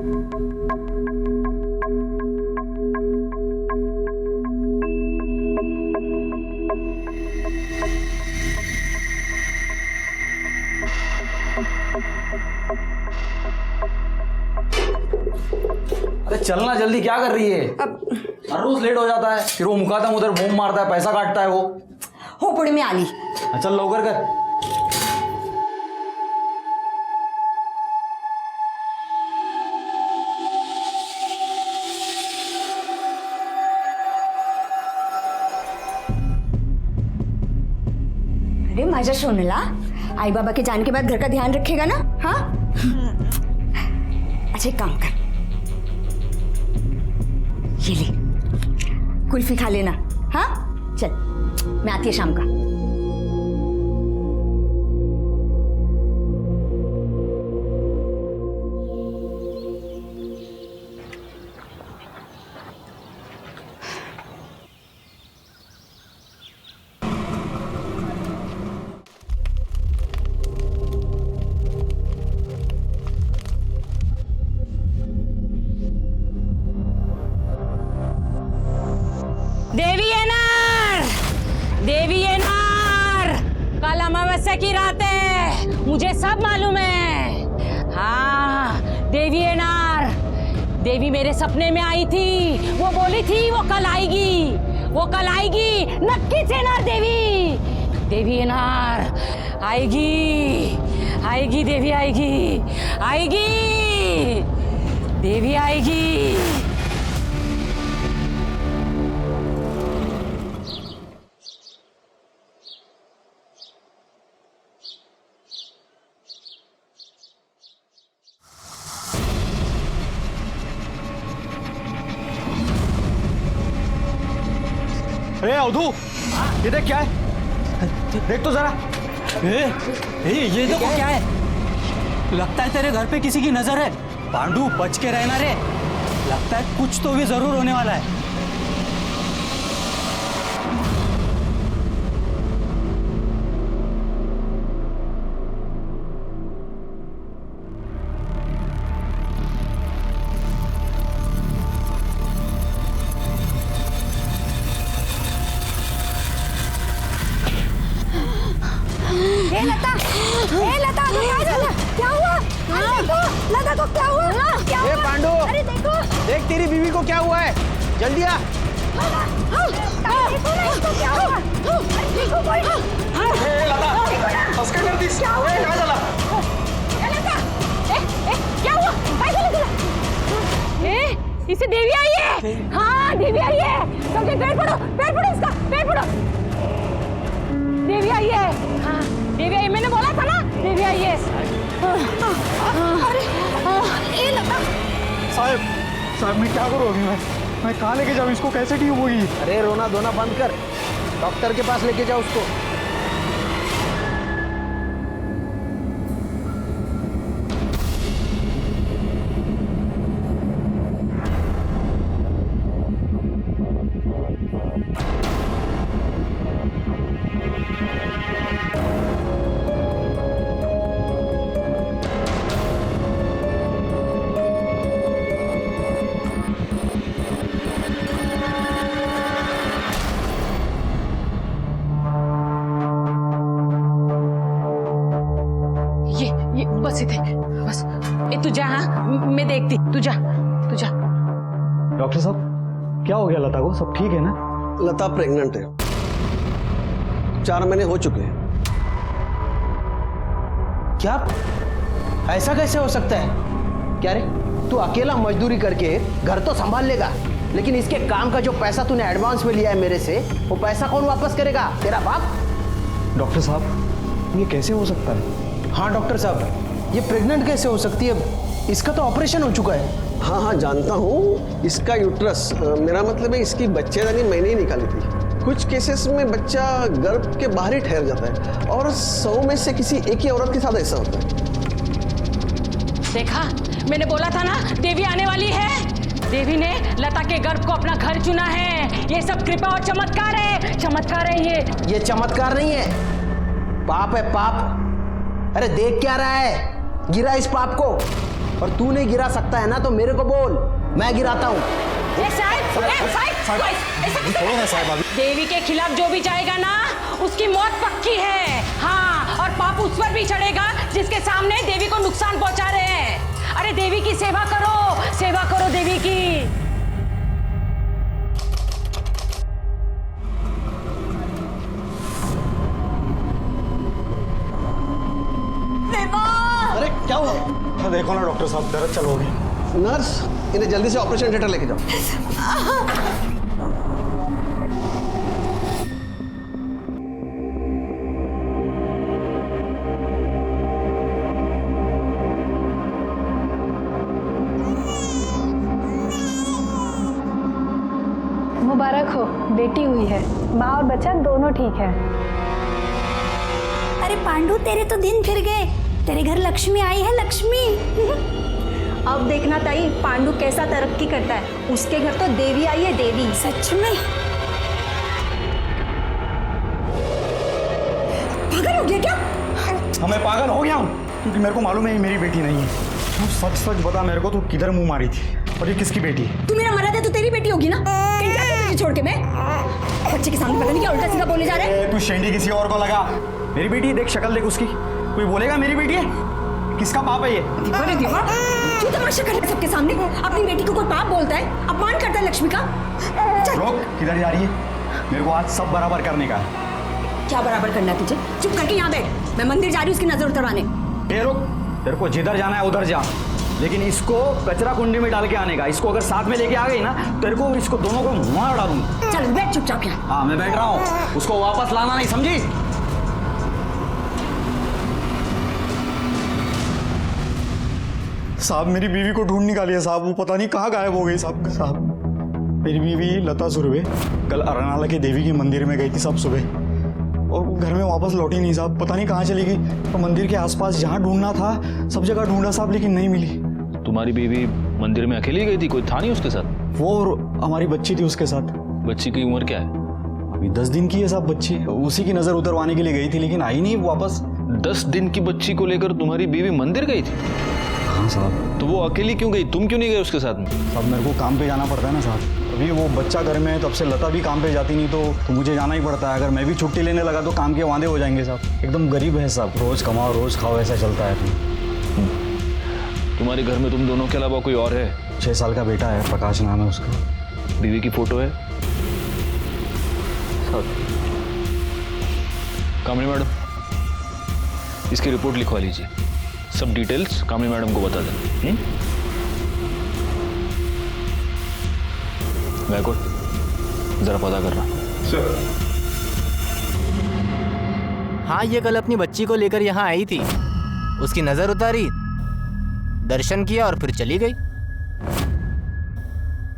अरे चलना जल्दी, क्या कर रही है? हर रोज लेट हो जाता है, फिर वो मुकादम उधर बूम मारता है, पैसा काटता है वो। हो पुढे मी आली। चल लवकर कर। अरे माझ्या सोनला, आई बाबा के जाने के बाद घर का ध्यान रखेगा ना? हाँ। अच्छा एक काम कर, ये ले कुल्फी खा लेना। हाँ चल, मैं आती है शाम का। देवी एनार, देवी एनार, कल अमावस्या की रात है, मुझे सब मालूम है। हाँ देवी एनार, देवी मेरे सपने में आई थी, वो बोली थी वो कल आएगी, वो कल आएगी, नक्कीच येणार देवी। देवी एनार आएगी, आएगी देवी आएगी, आएगी देवी आएगी। अरे अवधू, ये देख क्या है, देख तो जरा। ये देखो क्या है, लगता है तेरे घर पे किसी की नजर है। पांडू बच के रहना रे, लगता है कुछ तो भी जरूर होने वाला है। लता क्या झालं? क्या हुआ? अरे देखो, लता को क्या हुआ? क्या हुआ? पांडू, अरे देखो, देख तेरी बीवी को क्या हुआ है, जल्दी आ। देखो ना इसको क्या हुआ? अरे देखो कोई। क्या हुआ? लता, क्या हुआ? काय झालं तुला? इसे देवी आई है। हाँ देवी आई है, सबके पैर पड़ो इसका, पैर पड़ो। देवी आई है, हाँ देवी आई, मैंने बोला था ना देवी आई है। अरे लता, साहब मैं क्या करूँ अभी? मैं कहाँ लेके जाऊँ इसको? कैसे ठीक होगी? अरे रोना धोना बंद कर, डॉक्टर के पास लेके जाओ उसको। ये बस इथे बस, तू जा। हाँ मैं देखती, तू जा। डॉक्टर साहब क्या हो गया लता को? सब ठीक है ना? लता प्रेग्नेंट है, 4 महीने हो चुके हैं। क्या? ऐसा कैसे हो सकता है? क्या रे, तू अकेला मजदूरी करके घर तो संभाल लेगा, लेकिन इसके काम का जो पैसा तूने एडवांस में लिया है मेरे से, वो पैसा कौन वापस करेगा? तेरा बाप? डॉक्टर साहब ये कैसे हो सकता है? हाँ डॉक्टर साहब, ये प्रेग्नेंट कैसे हो सकती है? इसका तो ऑपरेशन हो चुका है। हाँ जानता हूँ, इसका यूट्रस, मेरा मतलब है इसकी बच्चेदानी मैंने ही निकाली थी। कुछ केसेस में बच्चा गर्भ के बाहर ही ठहर जाता है, और 100 में से किसी एक ही औरत के साथ ऐसा होता है। देखा, मैंने बोला था ना देवी आने वाली है। देवी ने लता के गर्भ को अपना घर चुना है। ये सब कृपा और चमत्कार है, चमत्कार है ये चमत्कार नहीं है, पाप है पाप। अरे देख क्या रहा है, गिरा इस पाप को। और तू नहीं गिरा सकता है ना तो मेरे को बोल, मैं गिराता हूँ। देवी के खिलाफ जो भी जाएगा ना उसकी मौत पक्की है। हाँ, और पाप उस पर भी चढ़ेगा जिसके सामने देवी को नुकसान पहुंचा रहे हैं। अरे देवी की सेवा करो देवी की। अरे क्या हुआ? देखो ना डॉक्टर साहब, दर्द चालू हो गई। नर्स, इन्हें जल्दी से ऑपरेशन थिएटर लेके जाओ। मुबारक हो, बेटी हुई है। माँ और बच्चा दोनों ठीक है। अरे पांडु, तेरे तो दिन फिर गए। तेरे घर लक्ष्मी आई है, लक्ष्मी। अब देखना ताई, पांडु कैसा तरक्की करता है। उसके घर तो देवी आई है, देवी। सच में पागल हो गया क्या? हाँ, मैं पागल हो गया हूँ, क्योंकि मेरे को मालूम है ये मेरी बेटी नहीं है। तू सच सच बता मेरे को, तू किधर मुंह मारी थी और ये किसकी बेटी है? तू मेरा मरा था तो तेरी बेटी होगी ना। कहीं जाते तुझे छोड़ के मैं? बच्चे के सामने पता नहीं क्या उल्टा सीधा बोलने जा रहे हैं। तू शेंडी किसी और को लगा। मेरी बेटी, देख शक्ल देख उसकी। कोई बोलेगा मेरी बेटी है? किसका पाप है ये? क्यों तमाशा कर रहा है सबके सामने? अपनी बेटी को कोई पाप बोलता है, अपमान करता है लक्ष्मी का। रोक, किधर जा रही है? मेरे को आज सब बराबर करने का है। क्या बराबर करना है तुझे? चुप करके यहाँ बैठ। मैं मंदिर जा रही हूँ उसकी नजर उतरवाने। रुक, तेरे को जिधर जाना है उधर जा, लेकिन इसको कचरा कुंडी में डाल के आने का। इसको अगर साथ में लेके आ गई ना, तेरे को इसको दोनों को मार डालूंगा। चल बैठ चुपचाप यहाँ। हाँ, मैं बैठ रहा हूँ। उसको वापस लाना नहीं, समझी? साहब, मेरी बीवी को ढूंढ निकालिए साहब। वो पता नहीं कहाँ गायब हो गई साहब। मेरी बीवी लता सुरभि कल अरनाला के देवी के मंदिर में गई थी साहब सुबह, और घर में वापस लौटी नहीं साहब। पता नहीं कहाँ चली गई। तो मंदिर के आसपास जहाँ ढूंढना था सब जगह ढूंढा साहब, लेकिन नहीं मिली। तुम्हारी बीवी मंदिर में अकेली गई थी? कोई था नहीं उसके साथ? वो और हमारी बच्ची थी उसके साथ। बच्ची की उम्र क्या है? अभी 10 दिन की है साहब बच्ची। उसी की नजर उतरवाने के लिए गई थी, लेकिन आई नहीं वापस। 10 दिन की बच्ची को लेकर तुम्हारी बीवी मंदिर गई थी? हाँ साहब। तो वो अकेली क्यों गई? तुम क्यों नहीं गए उसके साथ में? साहब, मेरे को काम पे जाना पड़ता है ना साहब। अभी वो बच्चा घर में है, तब से लता भी काम पे जाती नहीं, तो मुझे जाना ही पड़ता है। अगर मैं भी छुट्टी लेने लगा तो काम के वादे हो जाएंगे साहब। एकदम गरीब है साहब, रोज कमाओ रोज खाओ, ऐसा चलता है। तुम्हारे घर में तुम दोनों के अलावा कोई और है? 6 साल का बेटा है, प्रकाश नाम है उसका। बीवी की फोटो है? कामनी मैडम, इसकी रिपोर्ट लिखवा लीजिए। सब डिटेल्स कामनी मैडम को बता देना। बैकवर्ड जरा पता कर रहा। सर। हाँ, ये कल अपनी बच्ची को लेकर यहाँ आई थी। उसकी नजर उतारी, दर्शन किया और फिर चली गई।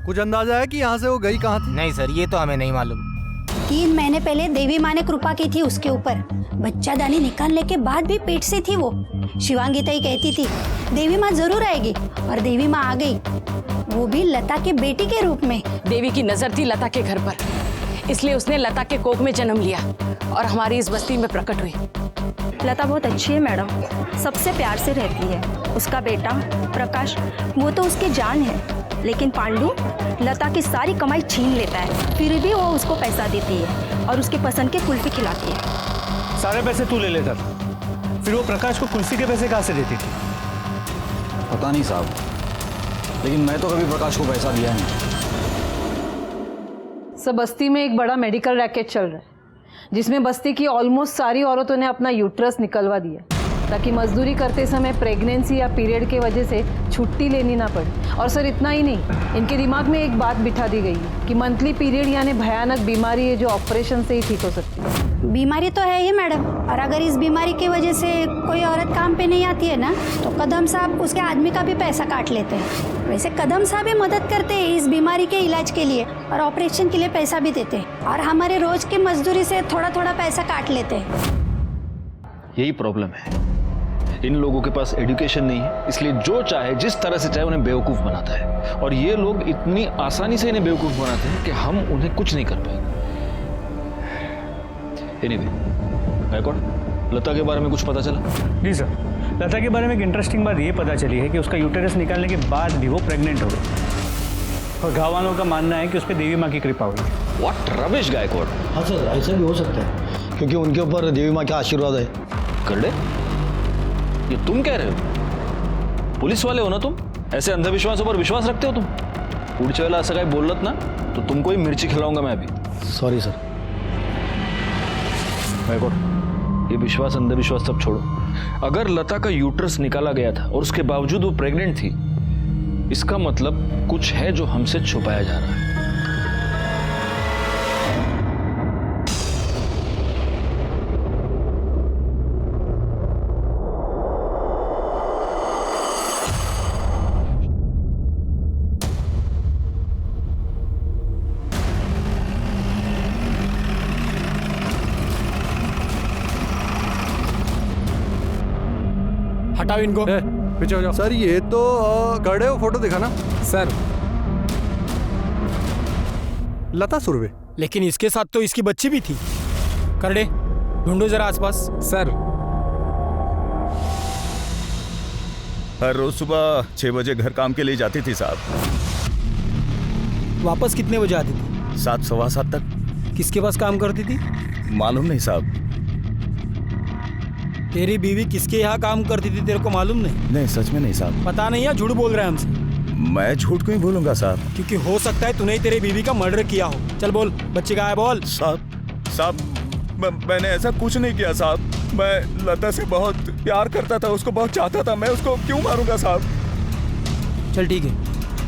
कुछ अंदाजा है कि यहाँ से वो गई कहाँ थी? नहीं सर, ये तो हमें नहीं मालूम। 3 महीने पहले देवी माँ ने कृपा की थी उसके ऊपर। बच्चा दानी निकालने के बाद भी पेट से थी वो। शिवांगी ताई कहती थी देवी माँ जरूर आएगी, और देवी माँ आ गई, वो भी लता के बेटी के रूप में। देवी की नजर थी लता के घर पर, इसलिए उसने लता के कोख में जन्म लिया और हमारी इस बस्ती में प्रकट हुई। लता बहुत अच्छी है मैडम, सबसे प्यार से रहती है। उसका बेटा प्रकाश, वो तो उसकी जान है, लेकिन पांडु लता की सारी कमाई छीन लेता है। फिर भी वो उसको पैसा देती है और उसके पसंद के कुल्फी खिलाती है। सारे पैसे तू ले लेता था, फिर वो प्रकाश को कुल्फी के पैसे कहाँ से देती थी? पता नहीं साहब, लेकिन मैं तो कभी प्रकाश को पैसा दिया नहीं। सब बस्ती में एक बड़ा मेडिकल रैकेट चल रहा है, जिसमें बस्ती की ऑलमोस्ट सारी औरतों ने अपना यूट्रस निकलवा दिया, ताकि मजदूरी करते समय प्रेगनेंसी या पीरियड के वजह से छुट्टी लेनी ना पड़े। और सर इतना ही नहीं, इनके दिमाग में एक बात बिठा दी गई है कि मंथली पीरियड यानी भयानक बीमारी है जो ऑपरेशन से ही ठीक हो सकती है। बीमारी तो है ही मैडम, और अगर इस बीमारी की वजह से कोई औरत काम पे नहीं आती है ना, तो कदम साहब उसके आदमी का भी पैसा काट लेते हैं। वैसे कदम साहब भी मदद करते हैं इस बीमारी के इलाज के लिए, और ऑपरेशन के लिए पैसा भी देते हैं, और हमारे रोज की मजदूरी से थोड़ा थोड़ा पैसा काट लेते हैं। यही प्रॉब्लम है, इन लोगों के पास एजुकेशन नहीं है, इसलिए जो चाहे जिस तरह से चाहे उन्हें बेवकूफ बनाता है, और ये लोग इतनी आसानी से इन्हें बेवकूफ बनाते हैं कि हम उन्हें कुछ नहीं कर पाएंगे। एनीवे, बैकवर्ड, लता के बारे में कुछ पता चला? नहीं सर, लता के बारे में एक इंटरेस्टिंग बात ये पता चली है कि उसका यूटेरस निकालने के बाद भी वो प्रेग्नेंट हो गई और गाँव वालों का मानना है कि उस पर देवी माँ की कृपा हुई। What rubbish Gaikwad. हाँ सर, ऐसा भी हो सकता है क्योंकि उनके ऊपर देवी माँ का आशीर्वाद है। करड़े, ये तुम कह रहे हो? पुलिस वाले हो ना तुम? ऐसे अंधविश्वासों पर विश्वास रखते हो तुम? पुढच्या वेळेला असं काही बोललत ना तो तुमको ही मिर्ची खिलाऊंगा मैं अभी। Sorry sir. गायकवाड़, ये विश्वास अंधविश्वास सब छोड़ो। अगर लता का यूट्रस निकाला गया था और उसके बावजूद वो प्रेग्नेंट थी, इसका मतलब कुछ है जो हमसे छुपाया जा रहा है। हटाओ इनको। पीछे हो जाओ। सर ये तो गड़े हो, फोटो दिखा ना। सर लता सुरवे, लेकिन इसके साथ तो इसकी बच्ची भी थी। करड़े ढूंढो जरा आसपास। सर हर रोज सुबह 6 बजे घर काम के लिए जाती थी साहब। वापस कितने बजे आती थी? 7, सवा 7 तक। किसके पास काम करती थी? मालूम नहीं साहब। तेरी बीवी किसके यहाँ काम करती थी तेरे को मालूम नहीं? नहीं, सच में नहीं साहब। पता नहीं है, झूठ बोल रहा है हमसे। मैं झूठ क्यों बोलूंगा साहब? क्योंकि हो सकता है तूने ही तेरी बीवी का मर्डर किया हो। चल बोल, बच्ची कहाँ है बोल। साहब मैंने ऐसा कुछ नहीं किया साहब। मैं लता से बहुत प्यार करता था, उसको बहुत चाहता था। मैं उसको क्यों मारूंगा साहब? चल ठीक है,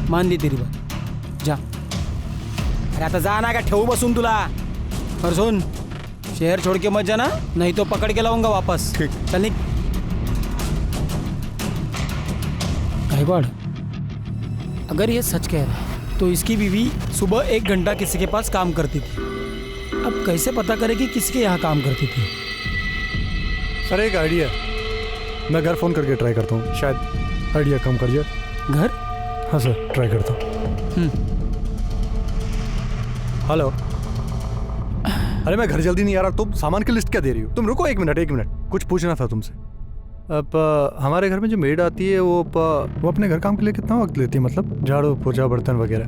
मान ली तेरी बात, जा। अरे आता जा ना, का ठेवू बसून तुला। और सुन, शहर छोड़ के मत जाना, नहीं तो पकड़ के लाऊंगा वापस। ठीक। चल निक। गायकवाड़, अगर ये सच कह रहा है तो इसकी बीवी सुबह 1 घंटा किसी के पास काम करती थी। अब कैसे पता करे कि किसके यहाँ काम करती थी? सर एक आइडिया, मैं घर फोन करके ट्राई करता हूँ, शायद आइडिया कम कर जाए। घर? हाँ सर, ट्राई करता हूँ। हेलो। अरे मैं घर जल्दी नहीं आ रहा, तुम सामान की लिस्ट क्या दे रही हो? तुम रुको 1 मिनट, कुछ पूछना था तुमसे। अब हमारे घर में जो मेड आती है वो अपने घर काम के लिए कितना वक्त लेती है? मतलब झाड़ू पोछा बर्तन वगैरह।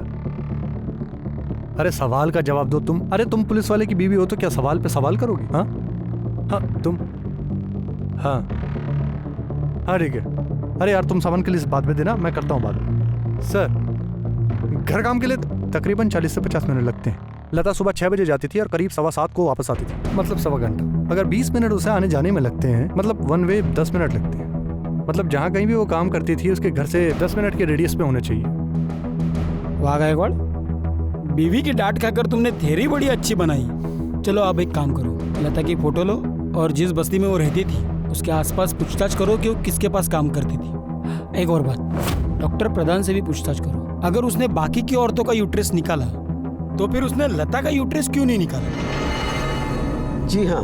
अरे सवाल का जवाब दो तुम। अरे तुम पुलिस वाले की बीवी हो तो क्या सवाल पे सवाल करोगी? हाँ हाँ तुम, हाँ हाँ ठीक है। अरे यार तुम सामान की लिस्ट बाद में देना, मैं करता हूँ बाद में। सर घर काम के लिए तकरीबन 40 से 50 मिनट लगते हैं। लता सुबह 6 बजे जाती थी और करीब 7:15 को वापस आती थी, मतलब सवा घंटा। अगर 20 मिनट उसे आने जाने में लगते हैं, मतलब वन वे 10 मिनट लगते हैं। मतलब जहाँ कहीं भी वो काम करती थी उसके घर से 10 मिनट के रेडियस पे होने चाहिए। वाह गायकवाड़, बीवी की डांट खाकर तुमने थेरी बड़ी अच्छी बनाई। चलो आप एक काम करो, लता की फोटो लो और जिस बस्ती में वो रहती थी उसके आसपास पूछताछ करो कि वो किसके पास काम करती थी। एक और बात, डॉक्टर प्रधान से भी पूछताछ करो। अगर उसने बाकी की औरतों का यूट्रस निकाला तो फिर उसने लता का यूट्रस क्यों नहीं निकाला? जी हाँ,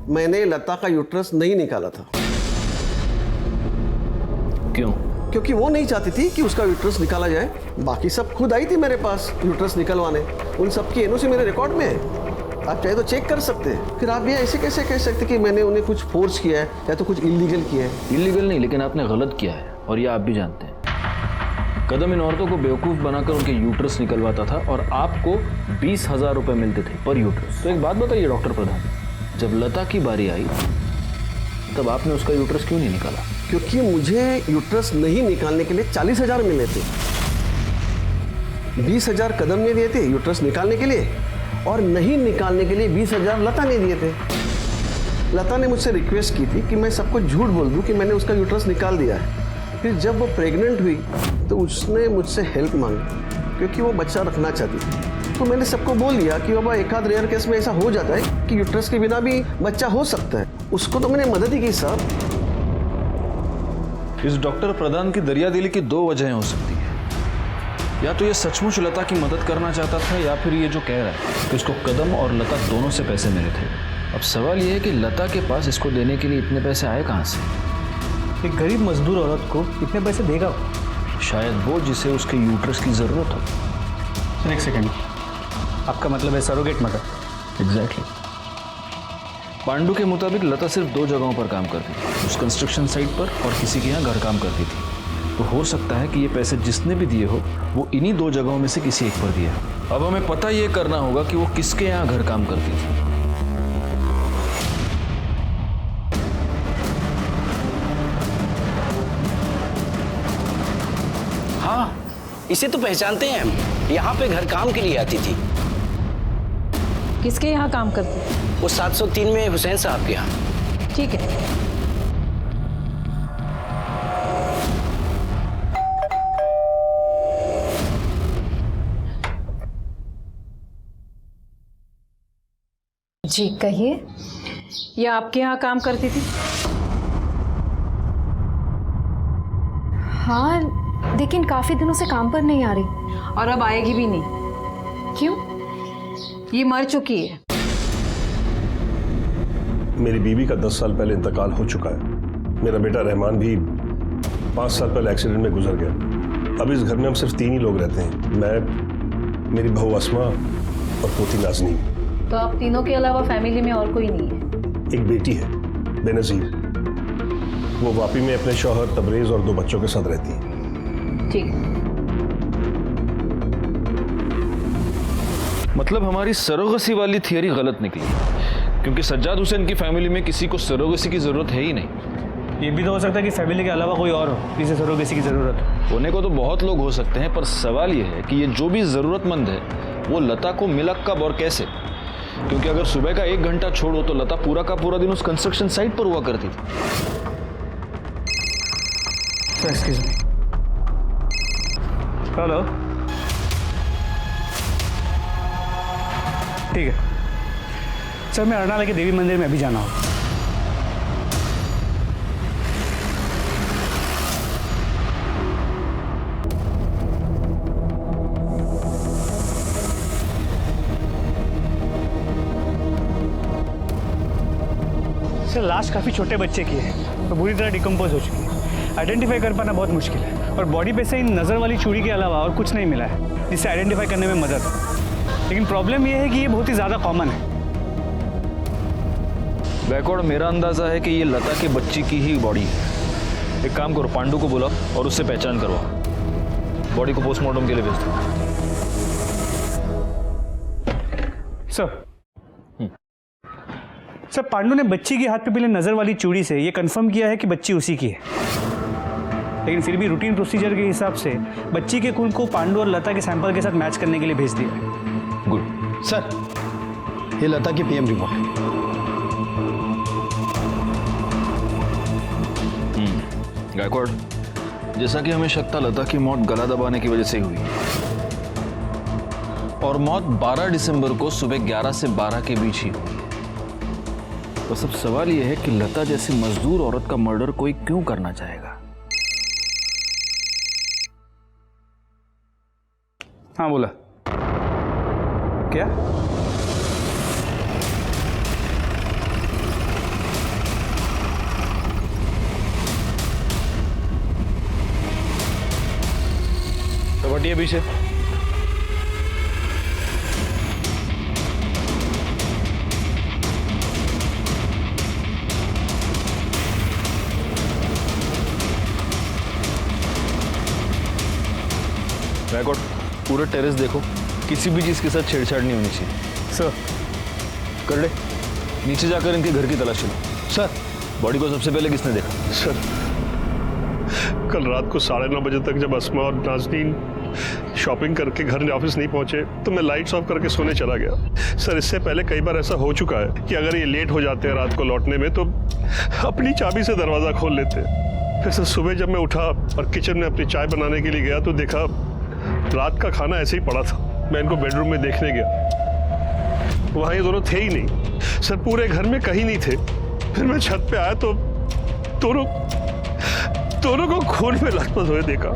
मैंने लता का यूट्रस नहीं निकाला था। क्यों? क्योंकि वो नहीं चाहती थी कि उसका यूट्रस निकाला जाए। बाकी सब खुद आई थी मेरे पास यूट्रस निकलवाने, उन सब की एनओसी मेरे रिकॉर्ड में है, आप चाहे तो चेक कर सकते हैं। फिर आप ये ऐसे कैसे कह सकते कि मैंने उन्हें कुछ फोर्स किया है या तो कुछ इलीगल किया है? इलीगल नहीं, लेकिन आपने गलत किया है और ये आप भी जानते हैं। कदम इन औरतों को बेवकूफ़ बनाकर उनके यूट्रस निकलवाता था और आपको 20,000 रुपये मिलते थे पर यूट्रस। तो एक बात बताइए डॉक्टर प्रधान, जब लता की बारी आई तब आपने उसका यूट्रस क्यों नहीं निकाला? क्योंकि मुझे यूट्रस नहीं निकालने के लिए 40,000 मिले थे। 20,000 कदम ने दिए थे यूट्रस निकालने के लिए और नहीं निकालने के लिए 20,000 लता ने दिए थे। लता ने मुझसे रिक्वेस्ट की थी कि मैं सबको झूठ बोल दूं कि मैंने उसका यूट्रस निकाल दिया है। फिर जब वो प्रेग्नेंट हुई तो उसने मुझसे हेल्प मांगी क्योंकि वो बच्चा रखना चाहती थी। तो मैंने सबको बोल दिया कि बाबा एक आध रेयर केस में ऐसा हो जाता है कि यूट्रस के बिना भी बच्चा हो सकता है। उसको तो मैंने मदद ही की साहब। इस डॉक्टर प्रधान की दरियादिली की 2 वजहें हो सकती है। या तो ये सचमुच लता की मदद करना चाहता था या फिर ये जो कह रहा है कि उसको कदम और लता दोनों से पैसे मिले थे। अब सवाल ये है कि लता के पास इसको देने के लिए इतने पैसे आए कहाँ से? एक गरीब मजदूर औरत को इतने पैसे देगा? शायद वो जिसे उसके यूट्रस की ज़रूरत हो। एक सेकेंड, आपका मतलब है सरोगेट मदर? एग्जैक्टली। पांडु के मुताबिक लता सिर्फ 2 जगहों पर काम करती थी, उस कंस्ट्रक्शन साइट पर और किसी के यहाँ घर काम करती थी। तो हो सकता है कि ये पैसे जिसने भी दिए हो वो इन्हीं 2 जगहों में से किसी एक पर दिया। अब हमें पता ये करना होगा कि वो किसके यहाँ घर काम करती थी। हाँ, इसे तो पहचानते हैं हम। यहाँ पे घर काम के लिए आती थी। किसके यहाँ काम करती थी? वो 703 में हुसैन साहब के यहाँ। ठीक है। जी कहिए। ये आपके यहाँ काम करती थी? हाँ, लेकिन काफ़ी दिनों से काम पर नहीं आ रही। और अब आएगी भी नहीं। क्यों? ये मर चुकी है। मेरी बीवी का 10 साल पहले इंतकाल हो चुका है। मेरा बेटा रहमान भी 5 साल पहले एक्सीडेंट में गुजर गया। अब इस घर में हम सिर्फ 3 ही लोग रहते हैं, मैं, मेरी बहू अस्मा और पोती नाज़नीन। तो आप तीनों के अलावा फैमिली में और कोई नहीं है? एक बेटी है, बेनज़ीर। वो वापी में अपने शौहर तबरेज़ और 2 बच्चों के साथ रहती है। ठीक। मतलब हमारी सरोगसी वाली थियरी गलत निकली, क्योंकि सज्जाद हुसैन की फैमिली में किसी को सरोगसी की जरूरत है ही नहीं। ये भी तो हो सकता है कि फैमिली के अलावा कोई और हो जिसे सरोगसी की जरूरत हो। होने को तो बहुत लोग हो सकते हैं, पर सवाल ये है कि ये जो भी जरूरतमंद है वो लता को मिला कब और कैसे? क्योंकि अगर सुबह का 1 घंटा छोड़ो तो लता पूरा का पूरा दिन उस कंस्ट्रक्शन साइट पर हुआ करती थी। Excuse me. हेलो। ठीक है सर, मैं अरनाला के देवी मंदिर में अभी जाना हूँ। सर लाश काफ़ी छोटे बच्चे की है तो बुरी तरह डिकम्पोज हो चुकी है। आइडेंटिफाई कर पाना बहुत मुश्किल है और बॉडी पे से इन नज़र वाली चूड़ी के अलावा और कुछ नहीं मिला है जिससे आइडेंटिफाई करने में मदद। लेकिन प्रॉब्लम यह है कि ये बहुत ही ज़्यादा कॉमन है। बैकवर्ड मेरा अंदाजा है कि ये लता की बच्ची की ही बॉडी है। एक काम करो, पांडु को बुलाओ और उससे पहचान करवाओ। बॉडी को पोस्टमार्टम के लिए भेज दो। सर पांडु ने बच्ची के हाथ पे पहले नजर वाली चूड़ी से ये कंफर्म किया है कि बच्ची उसी की है, लेकिन फिर भी रूटीन प्रोसीजर के हिसाब से बच्ची के खून को पांडु और लता के सैंपल के साथ मैच करने के लिए भेज दिया। गुड सर, ये लता की पीएम रिपोर्ट है। गायकवाड़, जैसा कि हमें शक था लता की मौत गला दबाने की वजह से हुई और मौत 12 दिसंबर को सुबह 11 से 12 के बीच ही हुई। तो सब सवाल यह है कि लता जैसी मजदूर औरत का मर्डर कोई क्यों करना चाहेगा? हाँ बोला। क्या? तो हटिए पीछे। बैकवर्ड पूरे टेरेस देखो, किसी भी चीज के साथ छेड़छाड़ नहीं होनी चाहिए। सर कर ले, नीचे जाकर इनके घर की तलाशी लो। सर, बॉडी को सबसे पहले किसने देखा? सर, कल रात को 9:30 बजे तक जब अस्मा और नाज़नीन शॉपिंग करके घर ऑफिस नहीं पहुंचे तो मैं लाइट्स ऑफ करके सोने चला गया। सर, इससे पहले कई बार ऐसा हो चुका है कि अगर ये लेट हो जाते हैं रात को लौटने में तो अपनी चाबी से दरवाज़ा खोल लेते हैं। फिर सर सुबह जब मैं उठा और किचन में अपनी चाय बनाने के लिए गया तो देखा रात का खाना ऐसे ही पड़ा था। मैं इनको बेडरूम में देखने गया, वहाँ ये दोनों थे ही नहीं। सर पूरे घर में कहीं नहीं थे। फिर मैं छत पे आया तो दोनों को खून में लथपथ हुए देखा।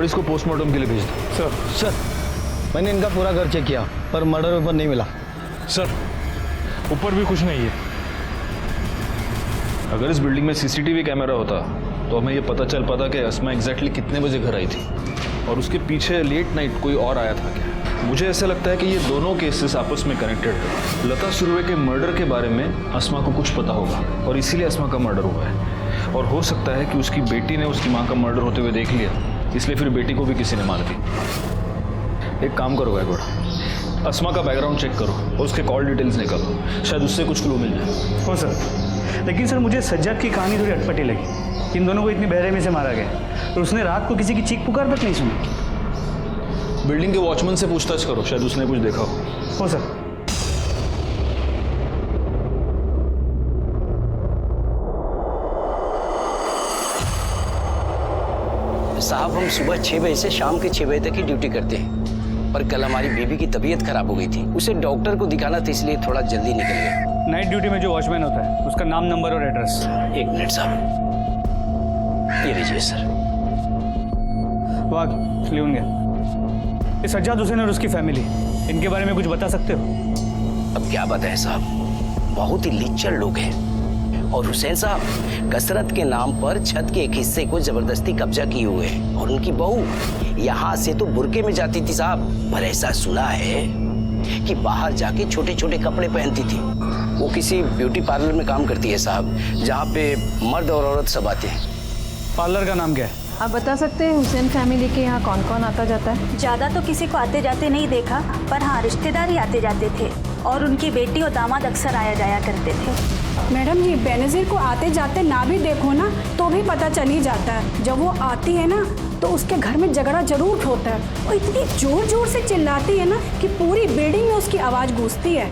बॉडीज को पोस्टमार्टम के लिए भेज दो। सर सर मैंने इनका पूरा घर चेक किया पर मर्डर वेपन नहीं मिला। सर ऊपर भी कुछ नहीं है। अगर इस बिल्डिंग में सीसीटीवी कैमरा होता तो हमें ये पता चल पाता कि अस्मा एग्जैक्टली कितने बजे घर आई थी और उसके पीछे लेट नाइट कोई और आया था क्या। मुझे ऐसा लगता है कि ये दोनों केसेस आपस में कनेक्टेड है। लता सुरवे के मर्डर के बारे में अस्मा को कुछ पता होगा और इसीलिए अस्मा का मर्डर हुआ है। और हो सकता है कि उसकी बेटी ने उसकी माँ का मर्डर होते हुए देख लिया, इसलिए फिर बेटी को भी किसी ने मार दी। एक काम करो गायकवाड़, अस्मा का बैकग्राउंड चेक करो और उसके कॉल डिटेल्स निकालो, शायद उससे कुछ क्लू मिल जाए। हो सर, लेकिन सर मुझे सज्जाद की कहानी थोड़ी अटपटी लगी। इन दोनों को इतनी बेरहमी से मारा गया और उसने रात को किसी की चीख पुकार तक नहीं सुनी। बिल्डिंग के वॉचमैन से पूछताछ करो, शायद उसने कुछ देखा हो सर। साहब हम सुबह 6 बजे से शाम के 6 बजे तक ही ड्यूटी करते हैं, पर कल हमारी बीबी की तबीयत खराब हो गई थी, उसे डॉक्टर को दिखाना था, इसलिए थोड़ा जल्दी निकल गया। नाइट ड्यूटी में जो वॉचमैन होता है उसका नाम, नंबर और एड्रेस। 1 मिनट साहब, ये लीजिए सर। वाह, लिखूंगे। ये सज्जाद हुसैन और उसकी फैमिली, इनके बारे में कुछ बता सकते हो? अब क्या बताएं साहब, बहुत ही लिच्चर लोग हैं। और हुसैन साहब कसरत के नाम पर छत के एक हिस्से को जबरदस्ती कब्जा किए हुए हैं और उनकी बहू यहाँ से तो बुर्के में जाती थी साहब, पर ऐसा सुना है कि बाहर जाके छोटे छोटे कपड़े पहनती थी। वो किसी ब्यूटी पार्लर में काम करती है साहब, जहाँ पे मर्द और औरत सब आते हैं। पार्लर का नाम क्या है? आप बता सकते हैं हुसैन फैमिली के यहाँ कौन कौन आता जाता है? ज़्यादा तो किसी को आते जाते नहीं देखा, पर हाँ रिश्तेदार ही आते जाते थे और उनकी बेटी और दामाद अक्सर आया जाया करते थे। मैडम जी, बेनज़ीर को आते जाते ना भी देखो ना तो भी पता चल ही जाता है। जब वो आती है ना तो उसके घर में झगड़ा जरूर होता है और इतनी जोर जोर से चिल्लाती है ना कि पूरी बिल्डिंग में उसकी आवाज़ गूंजती है।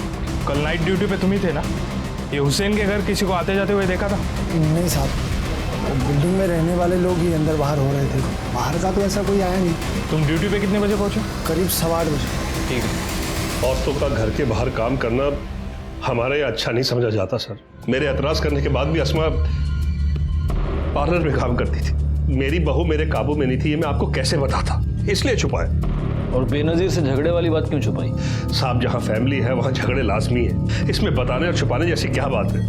कल नाइट ड्यूटी पे तुम ही थे ना? ये हुसैन के घर किसी को आते जाते हुए देखा था? नहीं साहब, बिल्डिंग में रहने वाले लोग ही अंदर बाहर हो रहे थे, बाहर का तो ऐसा कोई आया नहीं। तुम ड्यूटी पे कितने बजे पहुंचे? करीब 8:15 बजे। ठीक है। औरतों का घर के बाहर काम करना हमारा ये अच्छा नहीं समझा जाता सर। मेरे एतराज करने के बाद भी अस्मा पार्लर में काम करती थी। मेरी बहू मेरे काबू में नहीं थी, ये मैं आपको कैसे बताता, इसलिए छुपाया। और बेनजीर से झगड़े वाली बात क्यों छुपाई? साहब जहाँ फैमिली है वहाँ झगड़े लाजमी है, इसमें बताने और छुपाने जैसी क्या बात है?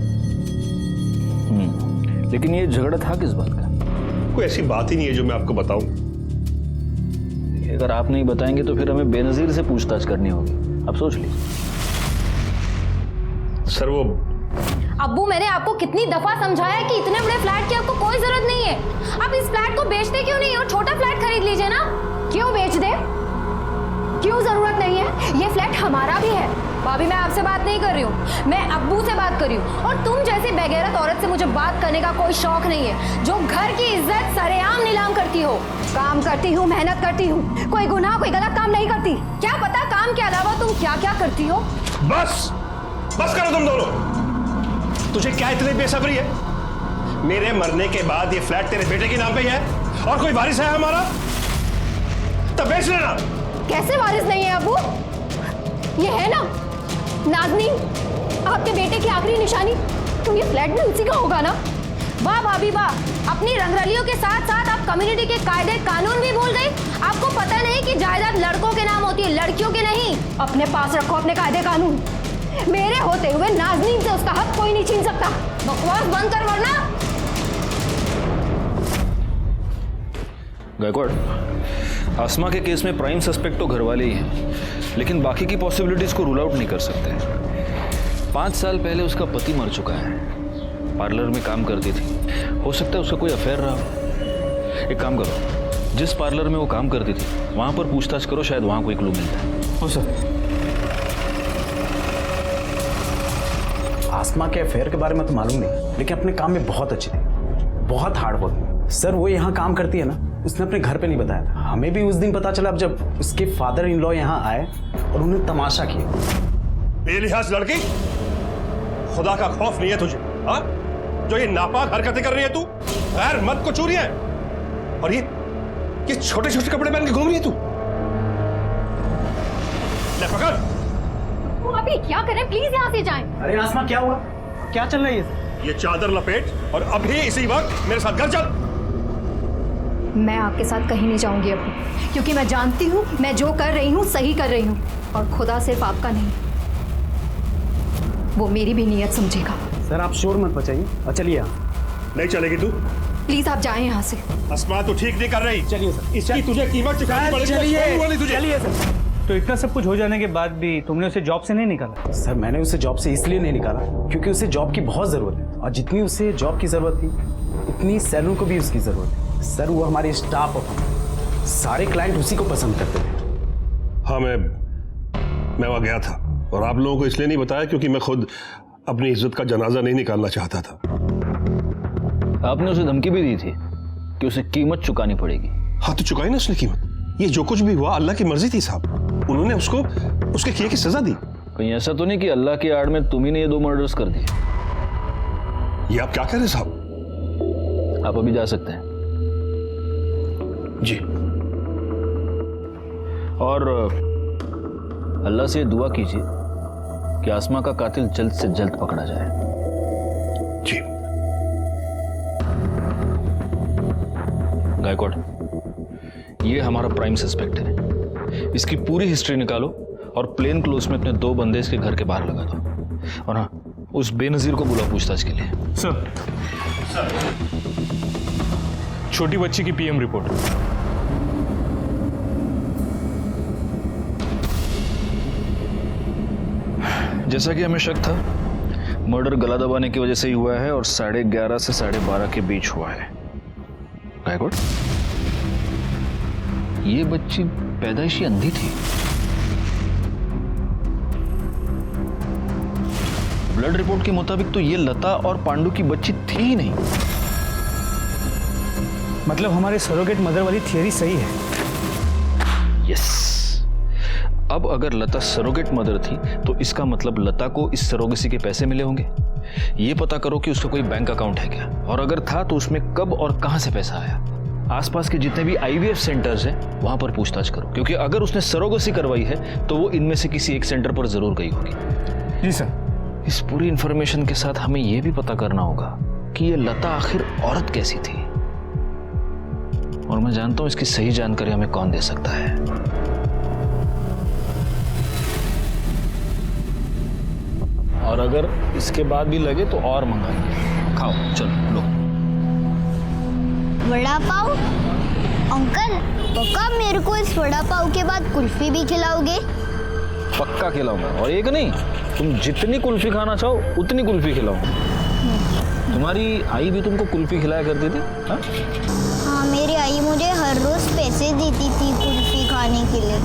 लेकिन ये झगड़ा था किस बात का? कोई ऐसी बात ही नहीं है जो मैं आपको बताऊं। अगर आप नहीं बताएंगे तो फिर हमें बेनजीर से पूछताछ करनी होगी। अब सोच लीजिए। सर वो अब्बू, मैंने आपको कितनी दफा समझाया कि इतने बड़े फ्लैट की आपको कोई जरूरत नहीं है। आप इस फ्लैट को बेचते क्यों नहीं और छोटा फ्लैट खरीद लीजिए ना। क्यों बेच दे? क्यों जरूरत नहीं है? ये फ्लैट हमारा भी है। भाभी, मैं आपसे बात नहीं कर रही हूँ, मैं अब्बू से बात कर रही हूँ। और तुम जैसी बेगैरत औरत से मुझे बात करने का कोई शौक नहीं है, जो घर की इज्जत सरेआम नीलाम करती हो। काम करती हूँ, मेहनत करती हूँ, कोई गुनाह कोई गलत काम नहीं करती। क्या पता काम के अलावा तुम क्या क्या करती हो। बस बस करो तुम दोनों। तुझे क्या इतनी बेसब्री है? मेरे मरने के बाद ये फ्लैट तेरे बेटे के नाम पे ही है और कोई वारिस है हमारा? तब बेच लेना। कैसे वारिस नहीं है अब्बू? ये है ना नाज़नीन, आपके बेटे की आखिरी निशानी, तो ये फ्लैट भी उसी का होगा ना। वाह भाभी वाह, अपनी रंगरलियों के साथ साथ आप कम्युनिटी के कायदे कानून भी भूल गई। आपको पता नहीं कि जायदाद लड़कों के नाम होती है, लड़कियों के नहीं। अपने पास रखो अपने कायदे कानून। मेरे होते हुए नाज़नीन से उसका हक कोई नहीं छीन सकता। बकवास बंद कर वरना। गायकवाड़, आसमा के केस में प्राइम सस्पेक्ट तो घर वाले ही हैं, लेकिन बाकी की पॉसिबिलिटीज को रूल आउट नहीं कर सकते। 5 साल पहले उसका पति मर चुका है, पार्लर में काम करती थी, हो सकता है उसका कोई अफेयर रहा हो। एक काम करो, जिस पार्लर में वो काम करती थी वहां पर पूछताछ करो, शायद वहां कोई क्लू मिलता है। हो सर। आसमा के अफेयर के बारे में तो मालूम नहीं, लेकिन अपने काम में बहुत अच्छी थी, बहुत हार्ड वर्किंग। सर वो यहाँ काम करती है ना, उसने अपने घर पे नहीं बताया था, हमें भी उस दिन पता चला जब उसके फादर इन लॉ यहाँ आए और उन्हें तमाशा किया। बेलिहाज लड़की, खुदा का खौफ नहीं है तुझे? हाँ, जो ये नापाक हरकतें कर रही है तू, गैर मर्द को छू रही है, और ये छोटे छोटे कपड़े पहन के घूम रही है तू। ले पकड़। वो अभी क्या करें, प्लीज यहाँ से जाएं। अरे आसमा क्या हुआ, क्या चल रहा है ये चादर लपेट और अभी इसी वक्त मेरे साथ घर चल। मैं आपके साथ कहीं नहीं जाऊंगी अबू, क्योंकि मैं जानती हूँ मैं जो कर रही हूँ सही कर रही हूँ, और खुदा सिर्फ आपका नहीं, वो मेरी भी नीयत समझेगा। सर आप शोर मत मचाइए और चलिए आप। नहीं चलेगी तू? प्लीज आप जाएं यहाँ से। अस्मा तू ठीक नहीं कर रही। चलिए सर। इसकी तुझे कीमत चुकानी पड़ेगी। चलिए सर। तो इतना सब कुछ हो जाने के बाद भी तुमने उसे जॉब से नहीं निकाला? सर मैंने उसे जॉब से इसलिए नहीं निकाला क्योंकि उसे जॉब की बहुत ज़रूरत है, और जितनी उसे जॉब की ज़रूरत थी उतनी सैलून को भी उसकी ज़रूरत है। सर वो हमारे स्टाफ और सारे क्लाइंट उसी को पसंद करते थे। हाँ मैं वहाँ गया था और आप लोगों को इसलिए नहीं बताया क्योंकि मैं खुद अपनी इज्जत का जनाजा नहीं निकालना चाहता था। आपने उसे धमकी भी दी थी कि उसे कीमत चुकानी पड़ेगी। हाँ तो चुकाई ना उसने कीमत। ये जो कुछ भी हुआ अल्लाह की मर्जी थी साहब, उन्होंने उसको उसके किए की सजा दी। कहीं ऐसा तो नहीं कि अल्लाह की आड़ में तुम ही ने ये 2 मर्डर्स कर दिए? ये आप क्या कह रहे हैं साहब? आप अभी जा सकते हैं जी। और अल्लाह से दुआ कीजिए कि आसमा का कातिल जल्द से जल्द पकड़ा जाए। जी। गायकवाड़, ये हमारा प्राइम सस्पेक्ट है। इसकी पूरी हिस्ट्री निकालो और प्लेन क्लोज में अपने 2 बंदे इसके घर के बाहर लगा दो। और हाँ, उस बेनजीर को बुला पूछताछ के लिए। सर छोटी बच्ची की पीएम रिपोर्ट। जैसा कि हमें शक था, मर्डर गला दबाने की वजह से ही हुआ है और 11:30 से 12:30 के बीच हुआ है। गायकवाड़, ये बच्ची पैदाइशी अंधी थी। ब्लड रिपोर्ट के मुताबिक तो ये लता और पांडु की बच्ची थी ही नहीं। मतलब हमारे सरोगेट मदर वाली थियरी सही है? यस। अब अगर लता सरोगेट मदर थी तो इसका मतलब लता को इस सरोगेसी के पैसे मिले होंगे। ये पता करो कि उसका कोई बैंक अकाउंट है क्या, और अगर था तो उसमें कब और कहां से पैसा आया। आसपास के जितने भी IVF सेंटर्स हैं वहां पर पूछताछ करो, क्योंकि अगर उसने सरोगेसी करवाई है तो वो इनमें से किसी एक सेंटर पर जरूर गई होगी। जी सर। इस पूरी इंफॉर्मेशन के साथ हमें यह भी पता करना होगा कि ये लता आखिर औरत कैसी थी, और मैं जानता हूं इसकी सही जानकारी हमें कौन दे सकता है। और अगर इसके बाद भी लगे तो और मंगाइए। खाओ, चलो लो। वड़ा पाव? अंकल पक्का मेरे को इस वड़ा पाव के बाद कुल्फी भी खिलाओगे? पक्का खिलाऊंगा, और एक नहीं, तुम जितनी कुल्फी खाना चाहो उतनी कुल्फी खिलाऊंगा। तुम्हारी आई भी तुमको कुल्फी खिलाया करती थी? हाँ, मेरी आई मुझे हर रोज पैसे देती थी कुल्फी खाने के लिए।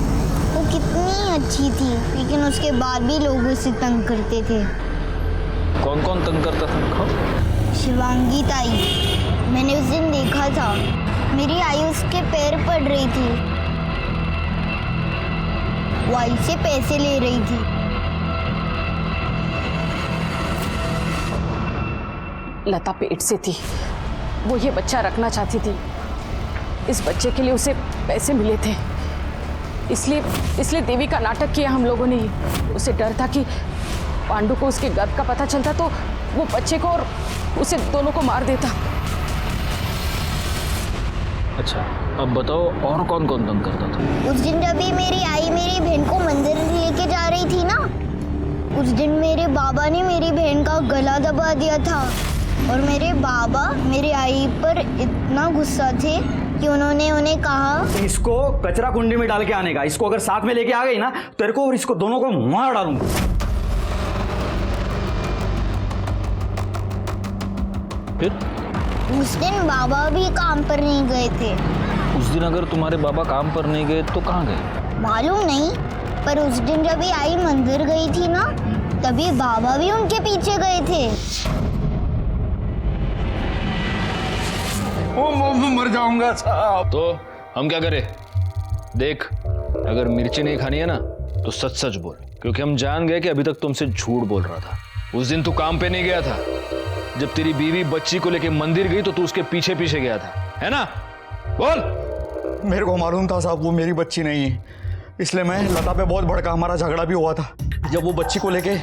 वो कितनी अच्छी थी, लेकिन उसके बाद भी लोग उसे तंग करते थे। कौन कौन तंग करता था? खाओ। शिवांगी ताई, मैंने उस दिन देखा था, मेरी आई उसके पैर पड़ रही थी, वो आई से पैसे ले रही थी। लता पेट से थी, वो ये बच्चा रखना चाहती थी। इस बच्चे के लिए उसे पैसे मिले थे, इसलिए देवी का नाटक किया हम लोगों ने। उसे डर था कि पांडु को उसके गर्भ का पता चलता तो वो बच्चे को और उसे दोनों को मार देता। अच्छा, अब बताओ और कौन कौन तंग करता था? उस दिन जब भी मेरी आई मेरी बहन को मंदिर लेके जा रही थी ना, उस दिन मेरे बाबा ने मेरी बहन का गला दबा दिया था, और मेरे बाबा मेरी आई पर इतना गुस्सा थे कि उन्होंने उन्हें कहा, इसको कचरा कुंडी में डाल के आने का। इसको अगर साथ में लेके आ गई ना, तेरे को और इसको दोनों को मार डालूंगा। फिर उस दिन बाबा भी काम पर नहीं गए थे। उस दिन अगर तुम्हारे बाबा काम पर नहीं गए तो कहाँ गए? मालूम नहीं, पर उस दिन जब भी आई मंदिर गई थी ना, तभी बाबा भी उनके पीछे गए थे। मर जाऊंगा साहब। तो हम क्या करें? देख, अगर मिर्ची नहीं खानी है ना तो सच सच बोल, क्योंकि हम जान गए कि अभी तक तुमसे झूठ बोल रहा था। उस दिन तू काम पे नहीं गया था। जब तेरी बीवी बच्ची को लेके मंदिर गई तो तू उसके पीछे पीछे गया था, है ना? बोल। मेरे को मालूम था साहब वो मेरी बच्ची नहीं है, इसलिए मैं लता पे बहुत भड़का। हमारा झगड़ा भी हुआ था। जब वो बच्ची को लेके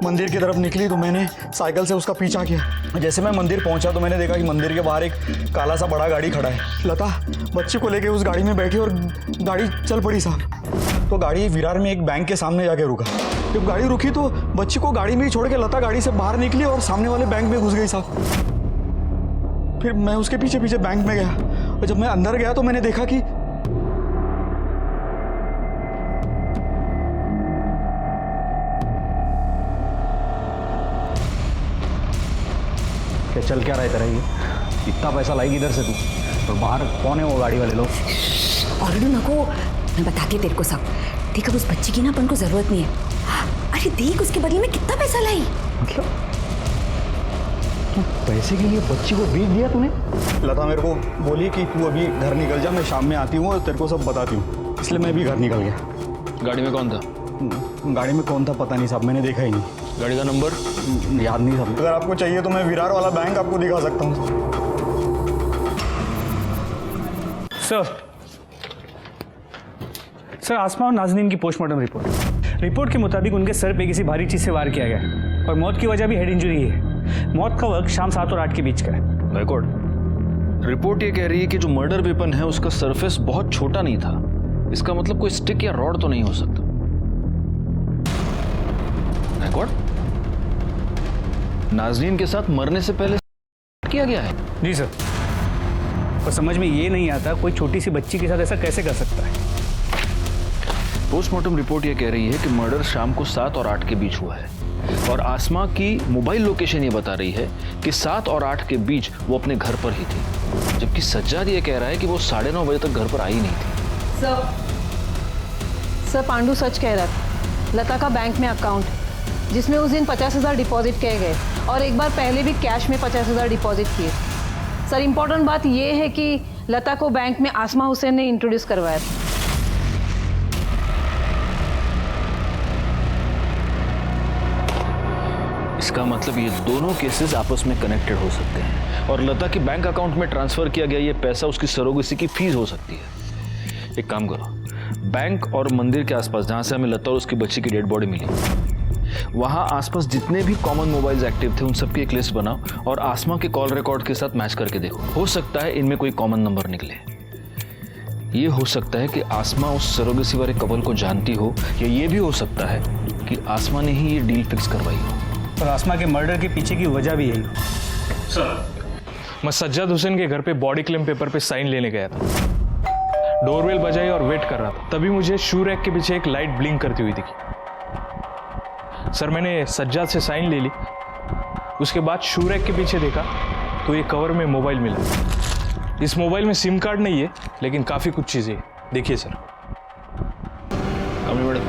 मंदिर की तरफ निकली तो मैंने साइकिल से उसका पीछा किया। जैसे मैं मंदिर पहुंचा तो मैंने देखा कि मंदिर के बाहर एक काला सा बड़ा गाड़ी खड़ा है। लता बच्ची को लेके उस गाड़ी में बैठी और गाड़ी चल पड़ी साहब। तो गाड़ी विरार में एक बैंक के सामने जाके रुका। जब गाड़ी रुकी तो बच्ची को गाड़ी में ही छोड़ के लता गाड़ी से बाहर निकली और सामने वाले बैंक में घुस गई साहब। फिर मैं उसके पीछे पीछे बैंक में गया और जब मैं अंदर गया तो मैंने देखा कि क्या चल क्या रहा है तेरा ये? इतना पैसा लाएगी इधर से तू, और बाहर कौन है वो गाड़ी वाले लोग? और नको, मैं बताती तेरे को सब। देख अब उस बच्ची की ना अपन को जरूरत नहीं है। अरे देख उसके बदले में कितना पैसा लाई। मतलब तू पैसे के लिए बच्ची को बेच दिया तूने? लता मेरे को बोली कि तू अभी घर निकल जा, मैं शाम में आती हूँ और तेरे को सब बताती हूँ, इसलिए मैं भी घर निकल गया। गाड़ी में कौन था? गाड़ी में कौन था पता नहीं साहब, मैंने देखा ही नहीं। गाड़ी का नंबर याद नहीं साहब। अगर आपको चाहिए तो मैं विरार वाला बैंक आपको दिखा सकता हूँ। सर आसमा और नाज़नीन की पोस्टमार्टम रिपोर्ट के मुताबिक उनके सर पे किसी भारी चीज से वार किया गया और मौत की वजह भी हेड इंजरी है। मौत का वक्त शाम 7 और 8 के बीच का है। बैकवर्ड रिपोर्ट ये कह रही है कि जो मर्डर वेपन है उसका सरफेस बहुत छोटा नहीं था। इसका मतलब कोई स्टिक या रॉड तो नहीं हो सकता। बैकवर्ड नाज़नीन के साथ मरने से पहले किया गया है। जी सर, पर समझ में ये नहीं आता कोई छोटी सी बच्ची के साथ ऐसा कैसे कर सकता है। पोस्टमार्टम रिपोर्ट ये कह रही है कि मर्डर शाम को 7 और 8 के बीच हुआ है और आसमा की मोबाइल लोकेशन ये बता रही है कि 7 और 8 के बीच वो अपने घर पर ही थी, जबकि सज्जाद ये कह रहा है कि वो 9:30 बजे तक घर पर आई नहीं थी। सर पांडू सच कह रहा था। लता का बैंक में अकाउंट है जिसमें उस दिन 50,000 डिपॉजिट किए गए और एक बार पहले भी कैश में 50,000 डिपॉजिट किए। सर इम्पोर्टेंट बात यह है कि लता को बैंक में आसमा हुसैन ने इंट्रोड्यूस करवाया था। इसका मतलब ये दोनों केसेस आपस में कनेक्टेड हो सकते हैं और लता के बैंक अकाउंट में ट्रांसफर किया गया ये पैसा उसकी सरोगेसी की फीस हो सकती है। एक काम करो, बैंक और मंदिर के आसपास जहां से हमें लता और उसकी बच्ची की डेड बॉडी मिली, वहां आसपास जितने भी कॉमन मोबाइल्स एक्टिव थे उन सबकी एक लिस्ट बनाओ और आसमा के कॉल रिकॉर्ड के साथ मैच करके देखो। हो सकता है इनमें कोई कॉमन नंबर निकले। ये हो सकता है कि आसमा उस सरोगेसी वाले कपल को जानती हो या ये भी हो सकता है कि आसमा ने ही ये डील फिक्स करवाई हो। और आसमा के मर्डर के पीछे की वजह भी यही। सर मैं सज्जाद हुसैन के घर पे बॉडी क्लेम पेपर पे साइन लेने गया था। डोरबेल बजाई और वेट कर रहा था, तभी मुझे शू रैक के पीछे एक लाइट ब्लिंक करती हुई दिखी। सर मैंने सज्जाद से साइन ले ली, उसके बाद शू रैक के पीछे देखा तो ये कवर में मोबाइल मिला। इस मोबाइल में सिम कार्ड नहीं है लेकिन काफ़ी कुछ चीज़ें देखिए सर। अमी मैडम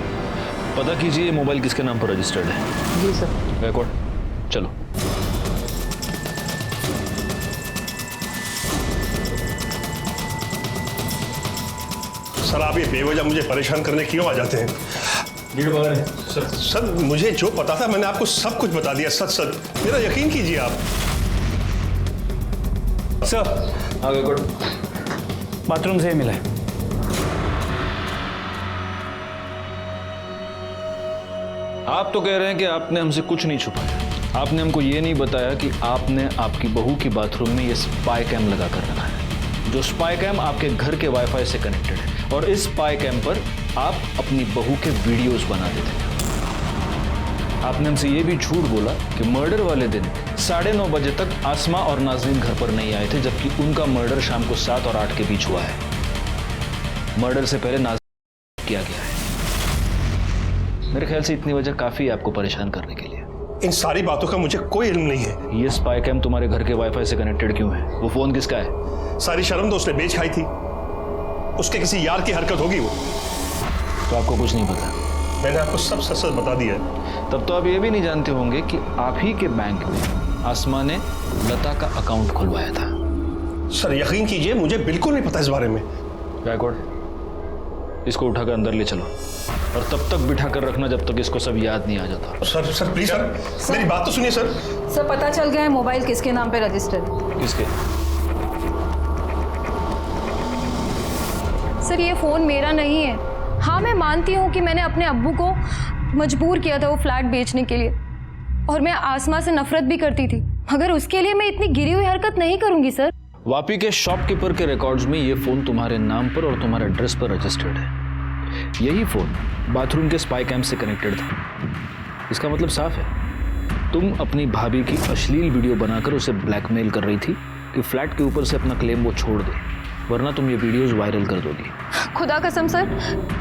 पता कीजिए मोबाइल किसके नाम पर रजिस्टर्ड है। जी सर। बैकवर्ड चलो। सर आप ये बेवजह मुझे परेशान करने क्यों आ जाते हैं? सर मुझे जो पता था मैंने आपको सब कुछ बता दिया। सच मेरा यकीन कीजिए आप। सर आगे गुड बाथरूम से मिला है। आप तो कह रहे हैं कि आपने हमसे कुछ नहीं छुपाया। आपने हमको ये नहीं बताया कि आपने आपकी बहू की बाथरूम में ये स्पाई कैम लगा कर रखा है, जो स्पाई कैम आपके घर के वाईफाई से कनेक्टेड है और इस स्पाई कैम पर आप अपनी बहू के वीडियोस बनाते थे। आपने हमसे ये भी झूठ बोला कि मर्डर वाले दिन 9:30 बजे तक आसमा और नाज़रीन घर पर नहीं आए थे, जबकि उनका मर्डर शाम को 7 और 8 के बीच हुआ है। मर्डर से पहले नाज़रीन किया गया है। मेरे ख्याल से इतनी वजह काफी है आपको परेशान करने के लिए। इन सारी बातों का मुझे कोई इल्म नहीं है। ये स्पाई कैम तुम्हारे घर के वाईफाई से कनेक्टेड क्यों है? वो फोन किसका है? सारी शर्म तो उसने बेच खाई थी। उसके किसी यार की हरकत होगी वो। तो आपको कुछ नहीं पता? मैंने आपको सब सच सच बता दिया है। तब तो आप ये भी नहीं जानते होंगे कि आप ही के बैंक में आसमा ने लता का अकाउंट खुलवाया था। सर यकीन कीजिए मुझे बिल्कुल नहीं पता इस बारे में। बैकवर्ड इसको उठाकर अंदर ले चलो और तब तक बिठा कर रखना जब तक इसको सब याद नहीं आ जाता। सर प्लीज सर मेरी बात तो सुनिए सर। सर पता चल गया है मोबाइल किसके नाम पे रजिस्टर्ड। किसके? सर ये फ़ोन मेरा नहीं है। हाँ मैं मानती हूँ कि मैंने अपने अब्बू को मजबूर किया था वो फ्लैट बेचने के लिए, और मैं आसमा से नफरत भी करती थी, मगर उसके लिए मैं इतनी गिरी हुई हरकत नहीं करूंगी सर। वापी के शॉपकीपर के रिकॉर्ड्स में ये फोन तुम्हारे नाम पर और तुम्हारे एड्रेस पर रजिस्टर्ड है। यही फोन बाथरूम के स्पाई कैम से कनेक्टेड था। इसका मतलब साफ है, तुम अपनी भाभी की अश्लील वीडियो बनाकर उसे ब्लैकमेल कर रही थी कि फ्लैट के ऊपर से अपना क्लेम वो छोड़ दे, वरना तुम ये वीडियोस वायरल कर दोगी। खुदा कसम सर,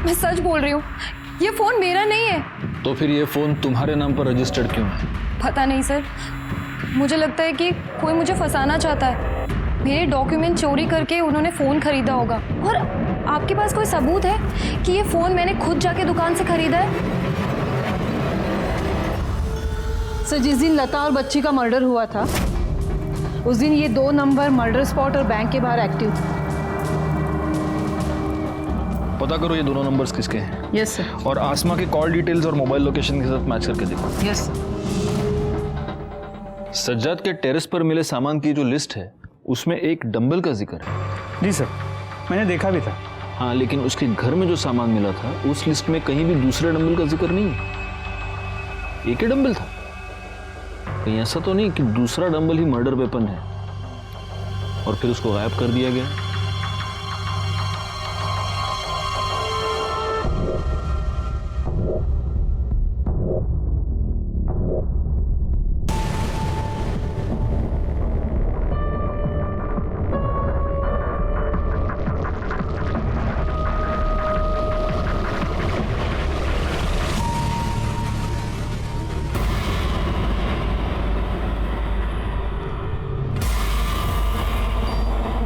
मैं सच बोल रही हूँ, ये फोन मेरा नहीं है। तो फिर ये फोन तुम्हारे नाम पर रजिस्टर्ड क्यों है? पता नहीं सर, मुझे लगता है कि कोई मुझे फंसाना चाहता है। मेरे डॉक्यूमेंट चोरी करके उन्होंने फ़ोन खरीदा होगा। और आपके पास कोई सबूत है कि ये फ़ोन मैंने खुद जाके दुकान से खरीदा है? सर, जिस दिन लता और बच्ची का मर्डर हुआ था उस दिन ये 2 नंबर मर्डर स्पॉट और बैंक के बाहर एक्टिव थे। पता करो ये दोनों नंबर्स किसके हैं। Yes sir. और आसमा के कॉल डिटेल्स और मोबाइल लोकेशन के साथ मैच करके देखो। Yes sir. सज्जाद के टेरेस पर मिले सामान की जो लिस्ट है उसमें एक डंबल का जिक्र है। जी सर, मैंने देखा भी था। हाँ, लेकिन उसके घर में जो सामान मिला था उस लिस्ट में कहीं भी दूसरे डंबल का जिक्र नहीं है। एक ही डंबल था। कहीं ऐसा तो नहीं कि दूसरा डंबल ही मर्डर वेपन है और फिर उसको गायब कर दिया गया।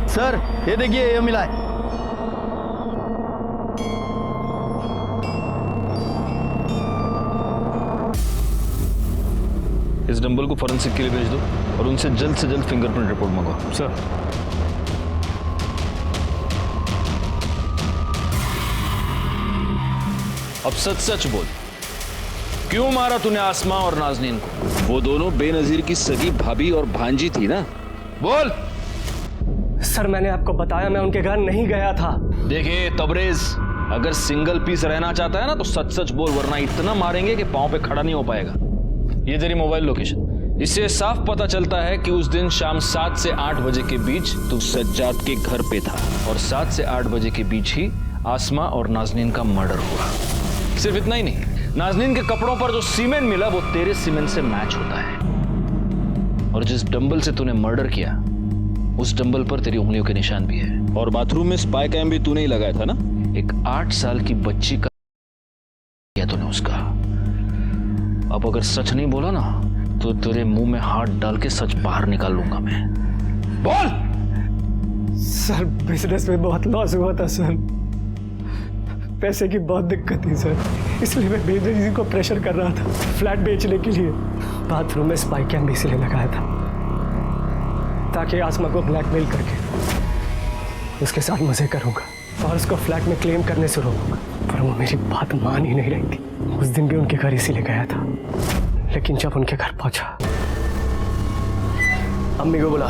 सर ये देखिए, ये मिला है। इस डंबल को फॉरेंसिक के लिए भेज दो और उनसे जल्द से जल्द फिंगरप्रिंट रिपोर्ट मंगवाओ। सर। अब सच सच बोल, क्यों मारा तूने आसमा और नाजनीन को? वो दोनों बेनजीर की सगी भाभी और भांजी थी ना? बोल। सर, मैंने आपको बताया मैं उनके घर नहीं गया था। देखिए तबरेज, अगर सिंगल पीस रहना चाहता है ना तो सच सच बोल, वरना इतना मारेंगे कि पांव पे खड़ा नहीं हो पाएगा। ये तेरी मोबाइल लोकेशन, इससे साफ पता चलता है कि उस दिन शाम 7 से 8 बजे के बीच तू सज्जाद के घर पे था और 7 से 8 बजे के बीच ही आसमा और नाजनीन का मर्डर हुआ। सिर्फ इतना ही नहीं, नाजनीन के कपड़ों पर जो सीमेंट मिला वो तेरे सीमेंट से मैच होता है और जिस डंबल से तूने मर्डर किया उस डंबल पर तेरी उंगलियों के निशान भी है। और बाथरूम में स्पाई कैम भी तूने ही लगाया था ना? एक 8 साल की बच्ची का किया तूने उसका। अब अगर सच नहीं बोला ना तो तेरे मुंह में हाथ डाल के सच बाहर निकाल लूंगा मैं। बोल। सर, बिजनेस में बहुत लॉस हुआ था सर, पैसे की बहुत दिक्कत थी सर, इसलिए मैं बेनजीर को प्रेशर कर रहा था फ्लैट बेचने के लिए। बाथरूम में स्पाई कैम भी इसलिए लगाया था ताकि आसमा को ब्लैकमेल करके उसके साथ मजे करूंगा और उसको फ्लैट में क्लेम करने से रोकूंगा। पर वो मेरी बात मान ही नहीं रही थी। उस दिन भी उनके घर इसीलिए गया था, लेकिन जब उनके घर पहुंचा अम्मी को बुला।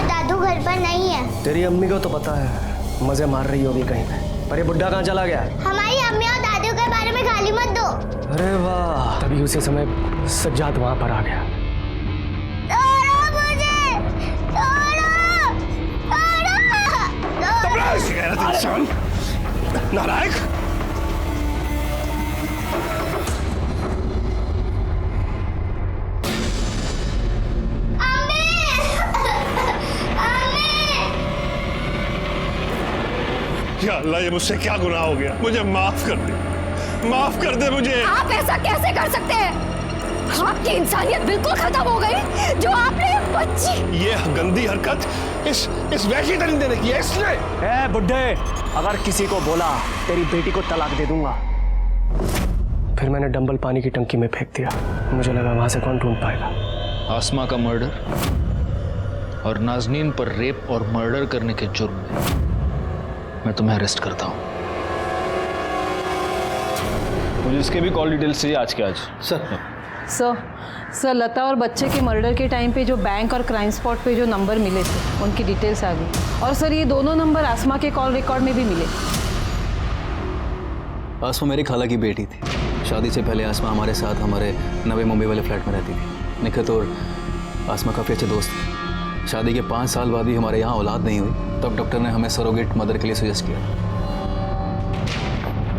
दादू घर पर नहीं है। तेरी अम्मी को तो पता है मजे मार रही होगी कहीं पे, पर ये बुड्ढा कहाँ चला गया? हमारी अम्मी और दादू के बारे में गाली मत दो। अरे वाह, तभी उसी समय सज्जाद वहां पर आ गया। नालायक! या अल्लाह, ये मुझसे क्या गुनाह हो गया? मुझे माफ कर दे, माफ कर दे मुझे। आप ऐसा कैसे कर सकते हैं? आपकी इंसानियत बिल्कुल खत्म हो गई जो आपने बच्ची। ये गंदी हरकत इस वैशी दरिंदे ने की है इसने। ए बुड्ढे, अगर किसी को बोला तेरी बेटी को तलाक दे दूंगा। फिर मैंने डंबल पानी की टंकी में फेंक दिया। मुझे लगा वहां से कौन ढूंढ पाएगा। आसमा का मर्डर और नाजनीन पर रेप और मर्डर करने के जुर्म में मैं तुम्हें अरेस्ट करता हूं। मुझे इसके भी कॉल डिटेल्स चाहिए आज के आज। सर, लता और बच्चे के मर्डर के टाइम पे जो बैंक और क्राइम स्पॉट पे जो नंबर मिले थे उनकी डिटेल्स आ गई। और सर, ये दोनों नंबर आसमा के कॉल रिकॉर्ड में भी मिले। आसमा मेरी खाला की बेटी थी, शादी से पहले आसमा हमारे साथ हमारे नवे मुंबई वाले फ्लैट में रहती थी। निखत और आसमा काफ़ी अच्छे दोस्त थे। शादी के 5 साल बाद भी हमारे यहाँ औलाद नहीं हुई, तब डॉक्टर ने हमें सरोगेट मदर के लिए सजेस्ट किया।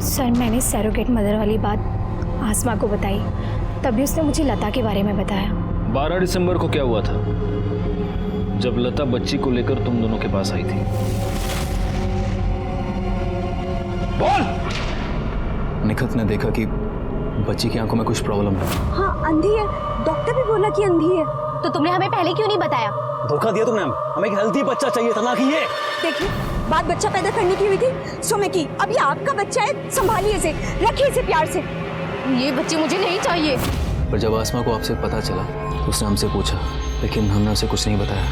सर मैंने सरोगेट मदर वाली बात आसमा को बताई, तभी उसने मुझे लता के बारे में बताया। 12 दिसंबर को क्या हुआ था जब लता बच्ची को लेकर तुम दोनों के पास आई थी? बोल! निखत ने देखा कि बच्ची की आंखों में कुछ प्रॉब्लम है। हाँ अंधी है, डॉक्टर भी बोला कि अंधी है। तो तुमने हमें पहले क्यों नहीं बताया? धोखा दिया तुमने हमें एक हेल्दी बच्चा चाहिए था, ना कि ये। देखिए बात बच्चा पैदा करने की हुई थी सो मैं की। अभी आपका बच्चा है, संभालिए इसे, रखिए इसे प्यार से। ये बच्चे मुझे नहीं चाहिए। पर जब आसमा को आपसे पता चला तो उसने हमसे पूछा, लेकिन हमने उसे कुछ नहीं बताया।